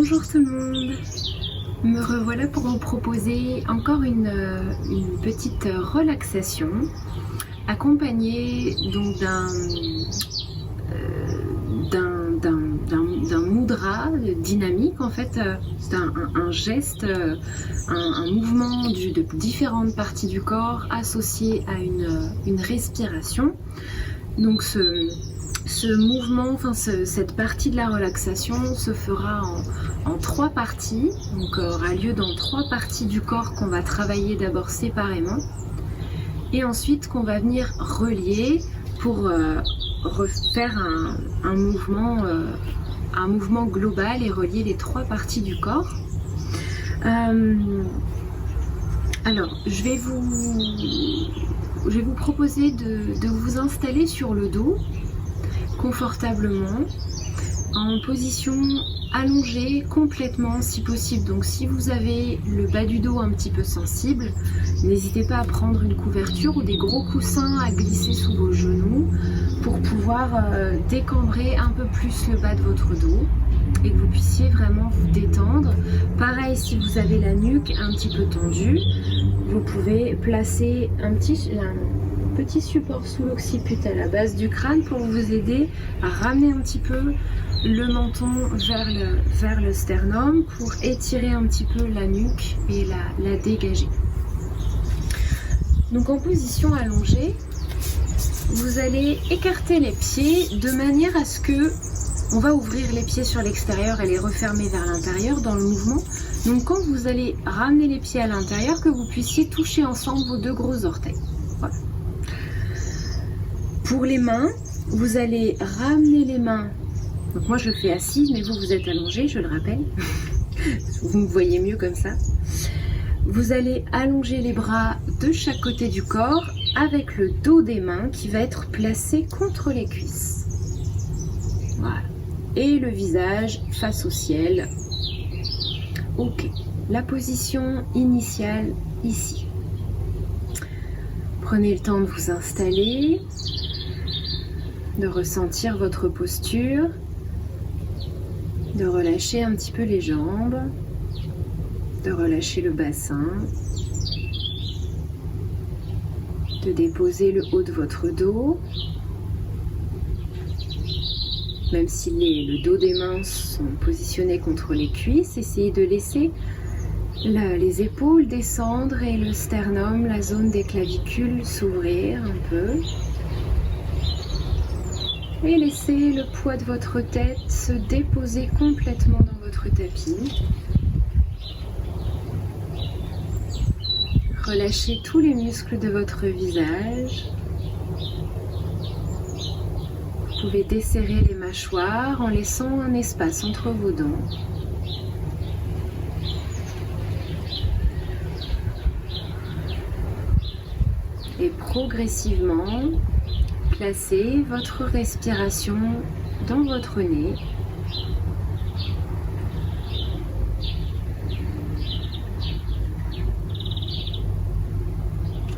Bonjour tout le monde, me revoilà pour vous proposer encore une petite relaxation accompagnée donc d'un mudra dynamique. En fait, c'est un geste, un mouvement de différentes parties du corps associé à une respiration. Donc ce mouvement, cette partie de la relaxation se fera en 3 parties, donc aura lieu dans 3 parties du corps qu'on va travailler d'abord séparément et ensuite qu'on va venir relier pour refaire un mouvement global et relier les 3 parties du corps. Alors, je vais vous proposer de vous installer sur le dos confortablement, en position allongée complètement si possible. Donc si vous avez le bas du dos un petit peu sensible, n'hésitez pas à prendre une couverture ou des gros coussins à glisser sous vos genoux pour pouvoir décambrer un peu plus le bas de votre dos et que vous puissiez vraiment vous détendre. Pareil, si vous avez la nuque un petit peu tendue, vous pouvez placer un petit support sous l'occiput à la base du crâne pour vous aider à ramener un petit peu le menton vers le sternum pour étirer un petit peu la nuque et la dégager. Donc en position allongée, vous allez écarter les pieds de manière à ce que on va ouvrir les pieds sur l'extérieur et les refermer vers l'intérieur dans le mouvement. Donc quand vous allez ramener les pieds à l'intérieur, que vous puissiez toucher ensemble vos 2 gros orteils. Voilà. Pour les mains, vous allez ramener les mains. Donc moi je fais assise, mais vous êtes allongé, je le rappelle. Vous me voyez mieux comme ça. Vous allez allonger les bras de chaque côté du corps avec le dos des mains qui va être placé contre les cuisses. Voilà. Et le visage face au ciel. Ok. La position initiale ici. Prenez le temps de vous installer, de ressentir votre posture, de relâcher un petit peu les jambes, de relâcher le bassin, de déposer le haut de votre dos. Même si le dos des mains sont positionnés contre les cuisses, essayez de laisser les épaules descendre et le sternum, la zone des clavicules s'ouvrir un peu. Et laissez le poids de votre tête se déposer complètement dans votre tapis. Relâchez tous les muscles de votre visage. Vous pouvez desserrer les mâchoires en laissant un espace entre vos dents. Et progressivement, placez votre respiration dans votre nez.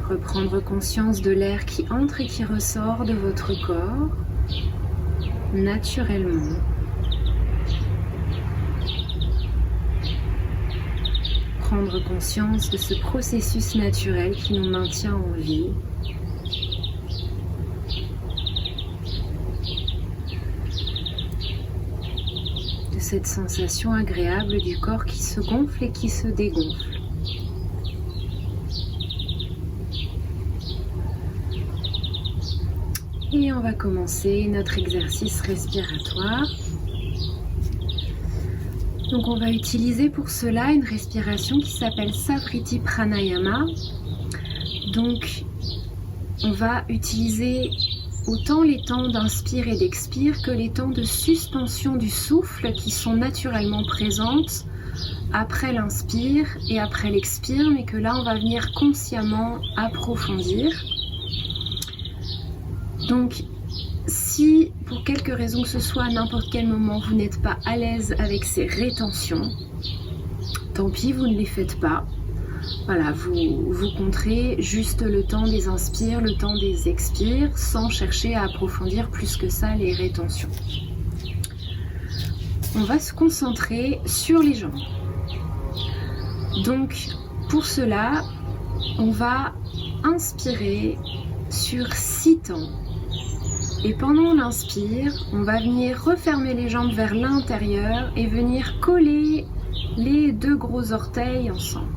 Reprendre conscience de l'air qui entre et qui ressort de votre corps naturellement. Prendre conscience de ce processus naturel qui nous maintient en vie. De cette sensation agréable du corps qui se gonfle et qui se dégonfle. Et on va commencer notre exercice respiratoire. Donc on va utiliser pour cela une respiration qui s'appelle Savriti Pranayama. Donc on va utiliser autant les temps d'inspire et d'expire que les temps de suspension du souffle qui sont naturellement présentes après l'inspire et après l'expire, mais que là on va venir consciemment approfondir. Donc, si pour quelque raison que ce soit à n'importe quel moment vous n'êtes pas à l'aise avec ces rétentions, tant pis, vous ne les faites pas. Voilà, vous compterez juste le temps des inspires, le temps des expires, sans chercher à approfondir plus que ça les rétentions. on va se concentrer sur les jambes. Donc pour cela, on va inspirer sur 6 temps. Et pendant l'inspire, on va venir refermer les jambes vers l'intérieur et venir coller les 2 gros orteils ensemble.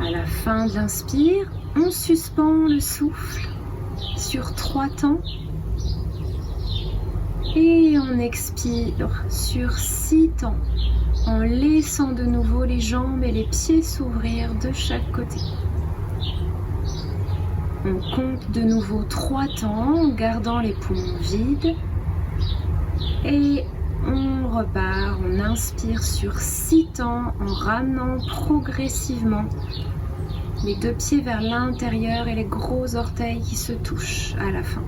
À la fin de l'inspire, on suspend le souffle sur 3 temps. Et on expire sur 6 temps en laissant de nouveau les jambes et les pieds s'ouvrir de chaque côté. On compte de nouveau 3 temps en gardant les poumons vides. Et on repart, on inspire sur 6 temps en ramenant progressivement les 2 pieds vers l'intérieur et les gros orteils qui se touchent à la fin.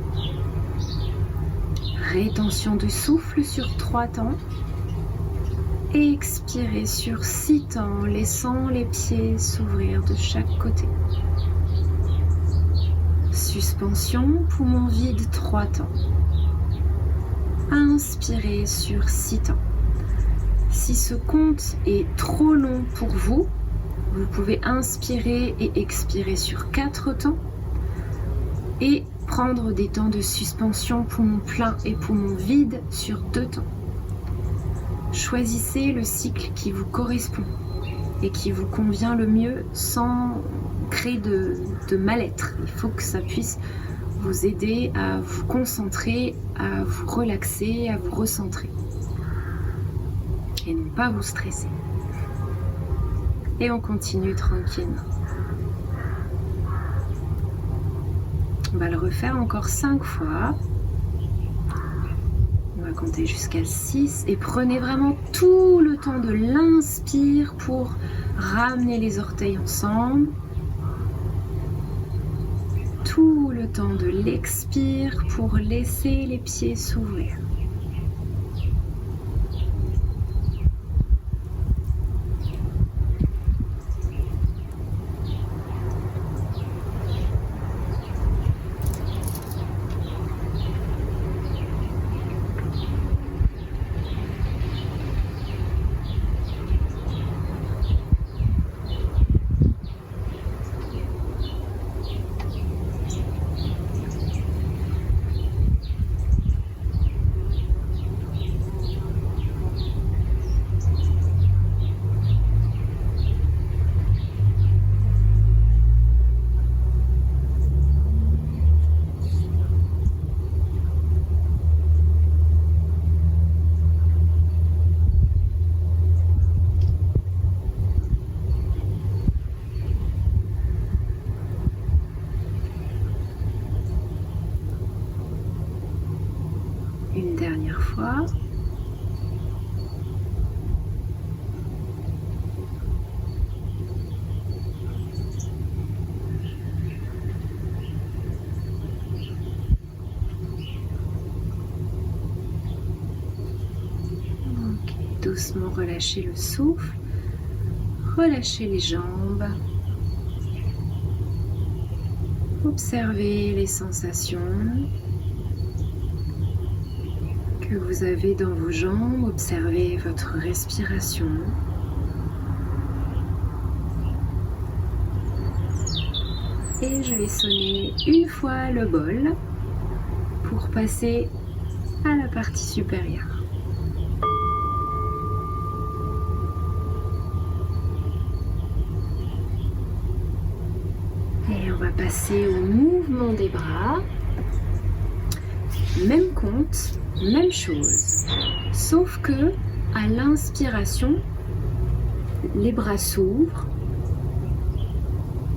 Rétention de souffle sur 3 temps. Et expirez sur 6 temps, laissant les pieds s'ouvrir de chaque côté. Suspension, poumon vide 3 temps. Inspirez sur 6 temps. Si ce compte est trop long pour vous, vous pouvez inspirer et expirer sur 4 temps et prendre des temps de suspension poumon plein et poumon vide sur 2 temps. Choisissez le cycle qui vous correspond et qui vous convient le mieux sans créer de mal-être. Il faut que ça puisse vous aider à vous concentrer, à vous relaxer, à vous recentrer et non pas vous stresser. Et on continue tranquillement. On va le refaire encore 5 fois. On va compter jusqu'à 6 et prenez vraiment tout le temps de l'inspire pour ramener les orteils ensemble. Tout le temps de l'expire pour laisser les pieds s'ouvrir. Une dernière fois. Ok, doucement relâchez le souffle, relâchez les jambes. Observez les sensations que vous avez dans vos jambes, observez votre respiration. Et je vais sonner une fois le bol pour passer à la partie supérieure. Et on va passer au mouvement des bras. Même compte, même chose, sauf que à l'inspiration, les bras s'ouvrent.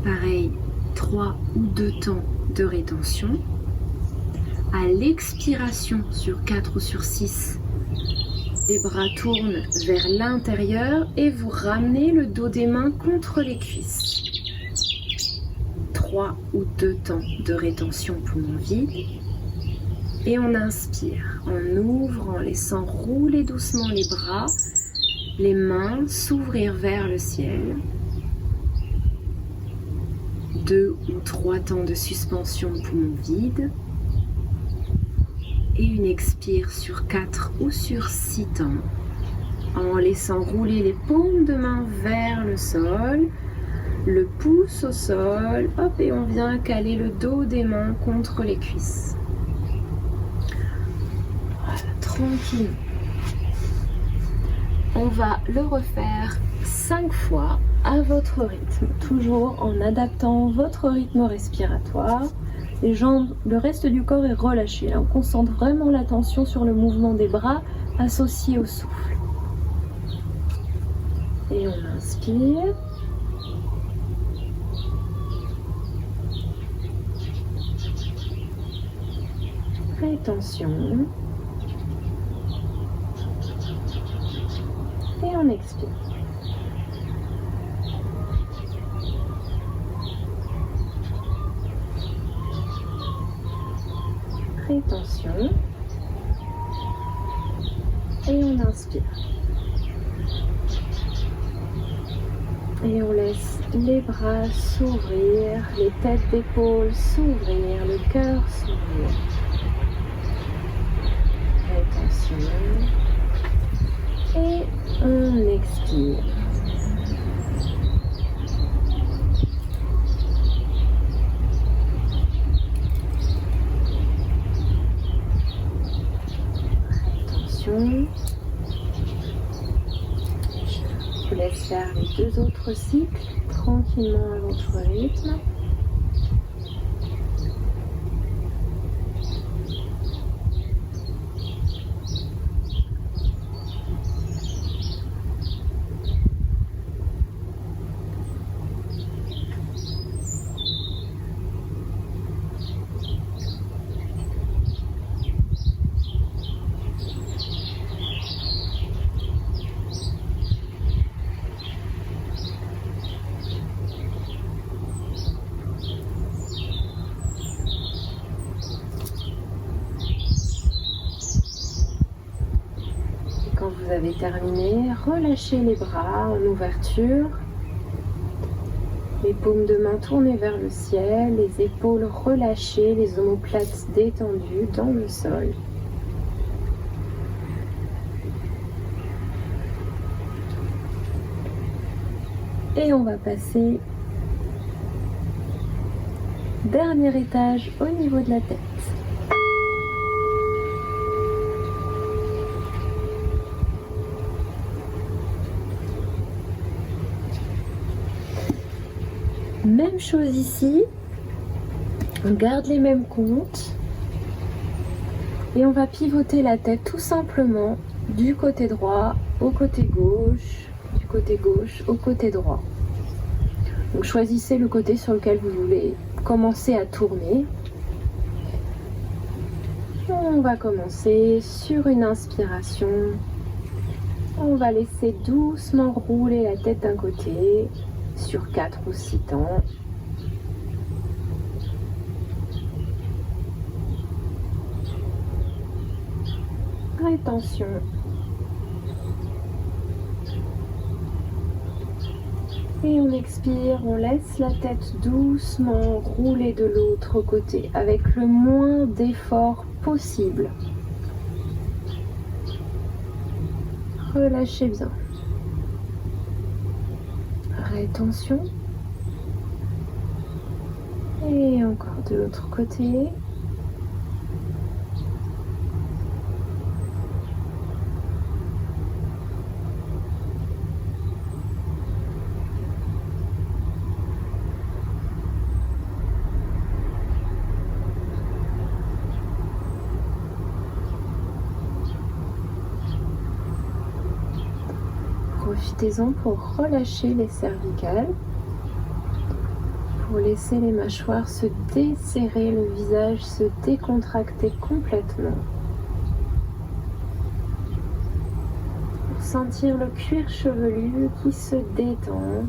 Pareil, 3 ou 2 temps de rétention. À l'expiration, sur 4 ou sur 6, les bras tournent vers l'intérieur et vous ramenez le dos des mains contre les cuisses. 3 ou 2 temps de rétention poumon vide. Et on inspire en ouvrant, en laissant rouler doucement les bras, les mains s'ouvrir vers le ciel. 2 ou 3 temps de suspension poumon vide. et une expire sur 4 ou sur 6 temps, en laissant rouler les paumes de main vers le sol, le pouce au sol, hop, et on vient caler le dos des mains contre les cuisses. Voilà, tranquille. On va le refaire 5 fois à votre rythme, toujours en adaptant votre rythme respiratoire. Les jambes, le reste du corps est relâché. Là, on concentre vraiment l'attention sur le mouvement des bras associé au souffle. Et on inspire. Rétention. Et on expire. Rétention. Et on inspire. Et on laisse les bras s'ouvrir, les têtes d'épaule s'ouvrir, le cœur s'ouvrir. Rétention. Et on expire. Rétention. Je vous laisse faire les 2 autres cycles tranquillement à votre rythme. Quand vous avez terminé, relâchez les bras en ouverture, les paumes de main tournées vers le ciel, les épaules relâchées, les omoplates détendues dans le sol. Et on va passer dernier étage au niveau de la tête. Même chose ici, on garde les mêmes comptes et on va pivoter la tête tout simplement du côté droit au côté gauche, du côté gauche au côté droit. Donc choisissez le côté sur lequel vous voulez commencer à tourner. On va commencer sur une inspiration. On va laisser doucement rouler la tête d'un côté sur 4 ou 6 temps. Rétention. Et on expire, on laisse la tête doucement rouler de l'autre côté avec le moins d'effort possible. Relâchez bien. Rétention. Et encore de l'autre côté. Profitez-en pour relâcher les cervicales, pour laisser les mâchoires se desserrer, le visage se décontracter complètement. Pour sentir le cuir chevelu qui se détend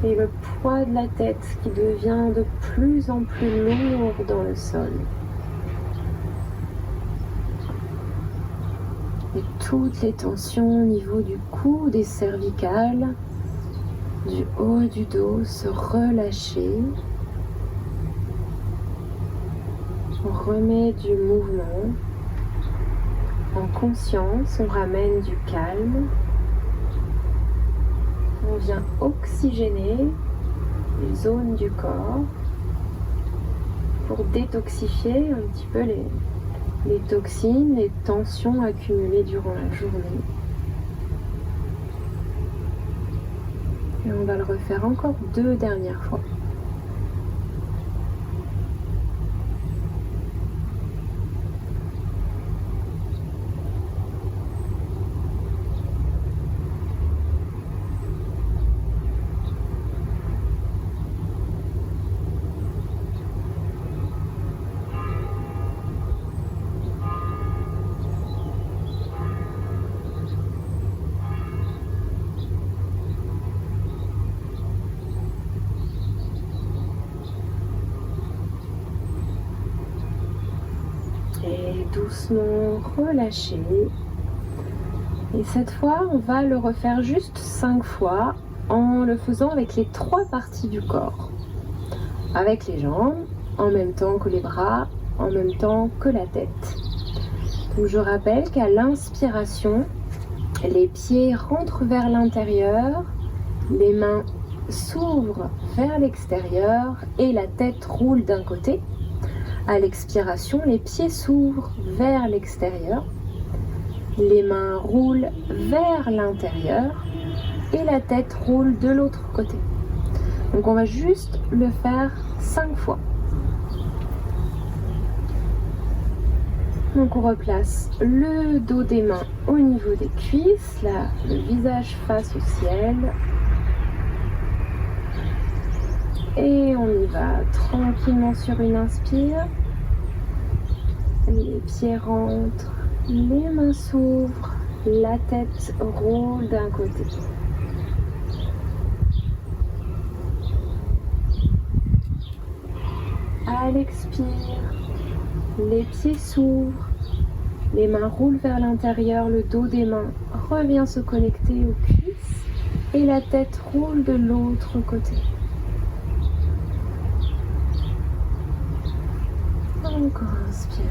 et le poids de la tête qui devient de plus en plus lourd dans le sol. Et toutes les tensions au niveau du cou, des cervicales, du haut du dos se relâcher. On remet du mouvement. En conscience, on ramène du calme. On vient oxygéner les zones du corps pour détoxifier un petit peu les toxines, les tensions accumulées durant la journée. Et on va le refaire encore 2 dernières fois. Et doucement relâcher. Et cette fois, on va le refaire juste 5 fois en le faisant avec les 3 parties du corps. Avec les jambes, en même temps que les bras, en même temps que la tête. Donc je rappelle qu'à l'inspiration, les pieds rentrent vers l'intérieur, les mains s'ouvrent vers l'extérieur et la tête roule d'un côté. À l'expiration, les pieds s'ouvrent vers l'extérieur, les mains roulent vers l'intérieur et la tête roule de l'autre côté. Donc on va juste le faire 5 fois. Donc on replace le dos des mains au niveau des cuisses, là, le visage face au ciel. Et on y va tranquillement sur une inspire. Les pieds rentrent, les mains s'ouvrent, la tête roule d'un côté. À l'expire, les pieds s'ouvrent, les mains roulent vers l'intérieur, le dos des mains revient se connecter aux cuisses et la tête roule de l'autre côté. Encore inspire.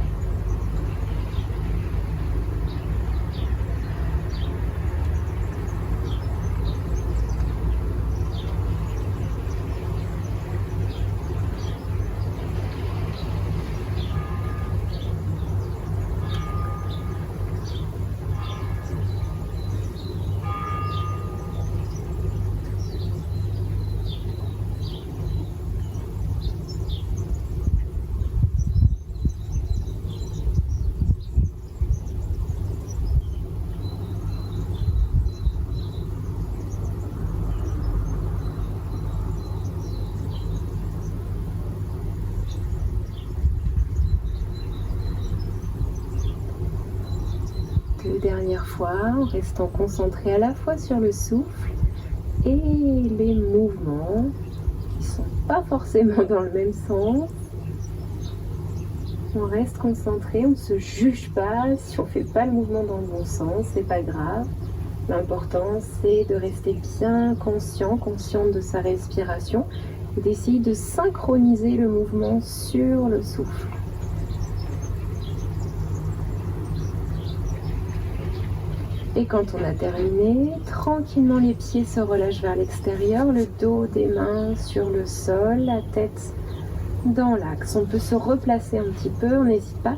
Dernière fois, en restant concentré à la fois sur le souffle et les mouvements qui ne sont pas forcément dans le même sens. On reste concentré, on ne se juge pas si on ne fait pas le mouvement dans le bon sens, c'est pas grave. L'important c'est de rester bien consciente de sa respiration et d'essayer de synchroniser le mouvement sur le souffle. Et quand on a terminé, tranquillement les pieds se relâchent vers l'extérieur, le dos des mains sur le sol, la tête dans l'axe. On peut se replacer un petit peu, on n'hésite pas.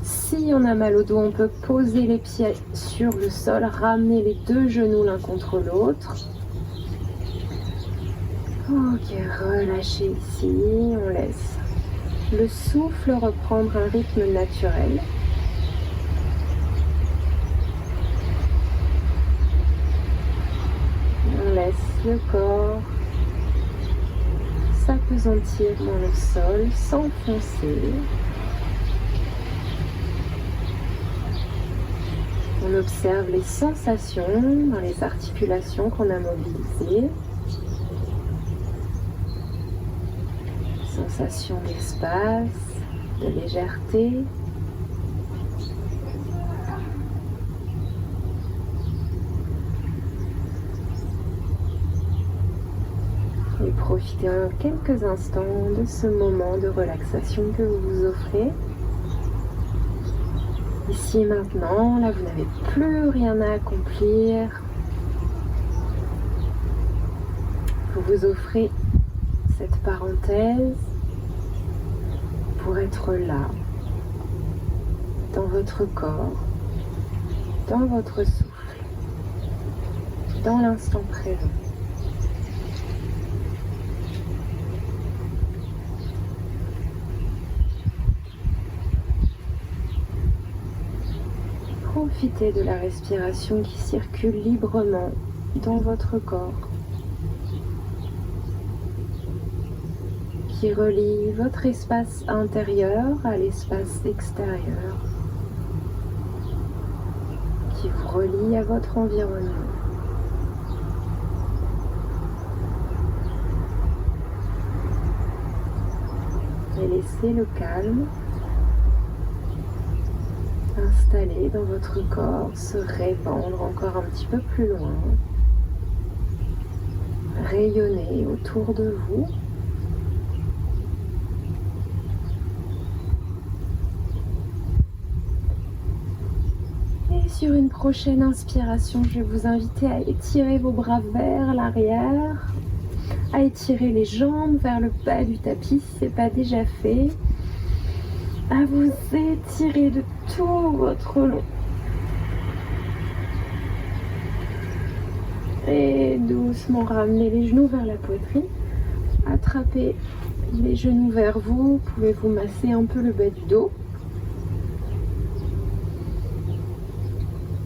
Si on a mal au dos, on peut poser les pieds sur le sol, ramener les 2 genoux l'un contre l'autre. Ok, relâchez ici, on laisse le souffle reprendre un rythme naturel. On laisse le corps s'apesantir dans le sol, s'enfoncer. On observe les sensations dans les articulations qu'on a mobilisées. Sensation d'espace, de légèreté. Et profitez en quelques instants de ce moment de relaxation que vous vous offrez. Ici et maintenant, là vous n'avez plus rien à accomplir. Vous vous offrez cette parenthèse pour être là, dans votre corps, dans votre souffle, dans l'instant présent. Profitez de la respiration qui circule librement dans votre corps, qui relie votre espace intérieur à l'espace extérieur, qui vous relie à votre environnement. Et laissez le calme installé dans votre corps se répandre encore un petit peu plus loin, rayonner autour de vous. Et sur une prochaine inspiration, je vais vous inviter à étirer vos bras vers l'arrière, à étirer les jambes vers le bas du tapis si ce n'est pas déjà fait, à vous étirer de tout votre long. Et doucement ramener les genoux vers la poitrine. Attrapez les genoux vers vous. Vous pouvez vous masser un peu le bas du dos.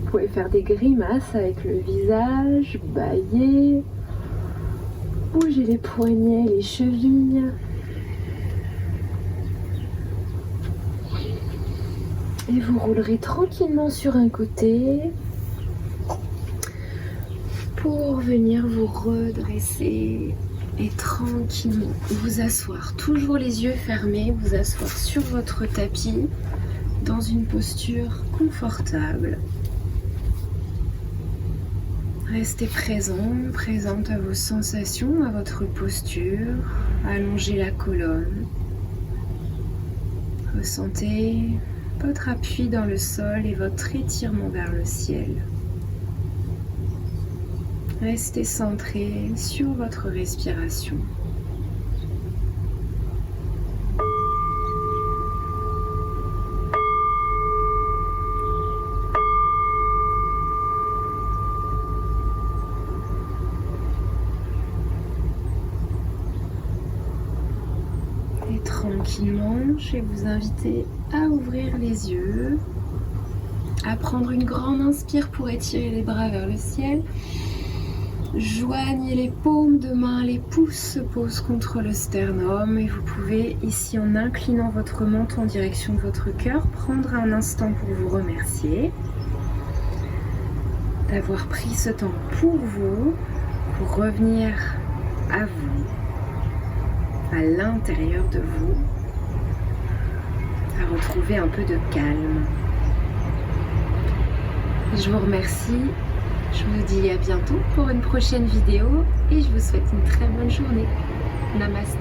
Vous pouvez faire des grimaces avec le visage, bâiller, bouger les poignets, les chevilles. Et vous roulerez tranquillement sur un côté pour venir vous redresser et tranquillement vous asseoir. Toujours les yeux fermés, vous asseoir sur votre tapis dans une posture confortable. Restez présente à vos sensations, à votre posture. Allongez la colonne. Ressentez votre appui dans le sol et votre étirement vers le ciel. Restez centré sur votre respiration. Et tranquillement, je vais vous inviter à ouvrir les yeux, à prendre une grande inspire pour étirer les bras vers le ciel. Joignez les paumes de main, les pouces se posent contre le sternum et vous pouvez ici, en inclinant votre menton en direction de votre cœur, prendre un instant pour vous remercier d'avoir pris ce temps pour vous, pour revenir à vous, à l'intérieur de vous, à retrouver un peu de calme. Je vous remercie. Je vous dis à bientôt pour une prochaine vidéo et je vous souhaite une très bonne journée. Namasté.